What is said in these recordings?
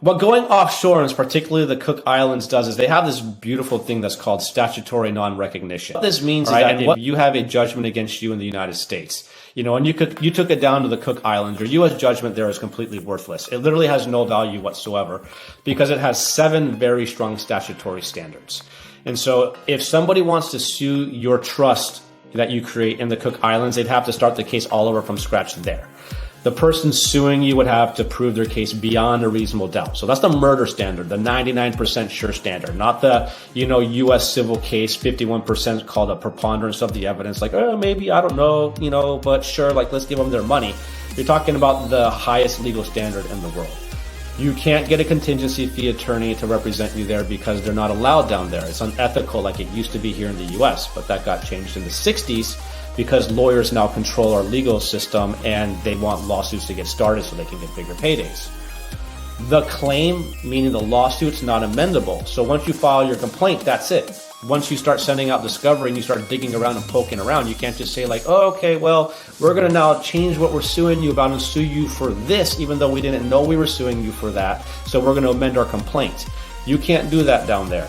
what going offshore, and particularly the Cook Islands, does is they have this beautiful thing that's called statutory non-recognition. What this means is that if you have a judgment against you in the United States, and you took it down to the Cook Islands, your U.S. judgment there is completely worthless. It literally has no value whatsoever because it has 7 very strong statutory standards. And so if somebody wants to sue your trust that you create in the Cook Islands, they'd have to start the case all over from scratch there. The person suing you would have to prove their case beyond a reasonable doubt. So that's the murder standard, the 99% sure standard, not the, U.S. civil case, 51% called a preponderance of the evidence. Like, maybe, I don't know, but sure, let's give them their money. You're talking about the highest legal standard in the world. You can't get a contingency fee attorney to represent you there because they're not allowed down there. It's unethical like it used to be here in the U.S., but that got changed in the 60s. Because lawyers now control our legal system and they want lawsuits to get started so they can get bigger paydays. The claim, meaning the lawsuit's not amendable. So once you file your complaint, that's it. Once you start sending out discovery and you start digging around and poking around, you can't just say okay, well, we're going to now change what we're suing you about and sue you for this, even though we didn't know we were suing you for that. So we're going to amend our complaint. You can't do that down there.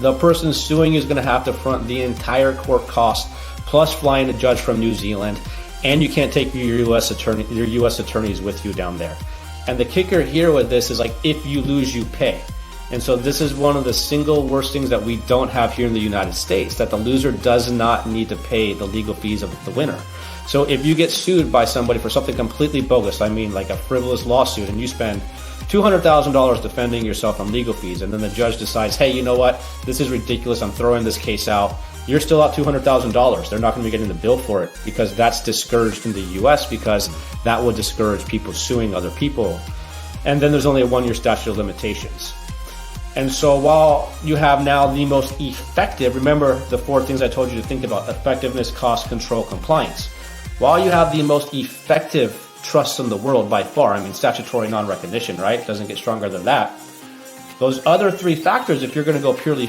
The person suing you is going to have to front the entire court cost plus flying a judge from New Zealand, and you can't take your U.S. attorneys with you down there. And the kicker here with this is if you lose, you pay. And so this is one of the single worst things that we don't have here in the United States, that the loser does not need to pay the legal fees of the winner. So if you get sued by somebody for something completely bogus, like a frivolous lawsuit, and you spend $200,000 defending yourself on legal fees, and then the judge decides, hey, you know what, this is ridiculous, I'm throwing this case out, you're still out $200,000. They're not going to be getting the bill for it because that's discouraged in the U.S. because that would discourage people suing other people. And then there's only a 1-year statute of limitations. And so while you have now the most effective, remember the 4 things I told you to think about: effectiveness, cost, control, compliance. While you have the most effective trust in the world by far, statutory non-recognition, right? Doesn't get stronger than that. Those other 3 factors, if you're going to go purely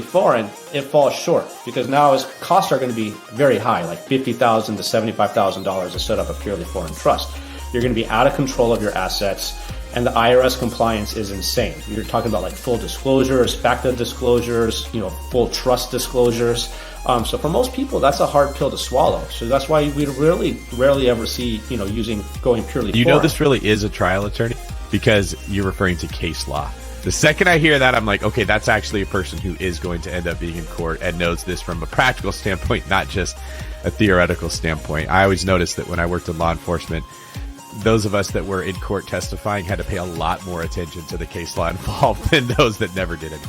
foreign, it falls short because now its costs are going to be very high, like $50,000 to $75,000 to set up a purely foreign trust. You're going to be out of control of your assets, and the IRS compliance is insane. You're talking about full disclosures, FACTA disclosures, full trust disclosures. So for most people, that's a hard pill to swallow. So that's why we rarely ever see, going purely foreign. This really is a trial attorney because you're referring to case law. The second I hear that, I'm like, okay, that's actually a person who is going to end up being in court and knows this from a practical standpoint, not just a theoretical standpoint. I always noticed that when I worked in law enforcement, those of us that were in court testifying had to pay a lot more attention to the case law involved than those that never did it.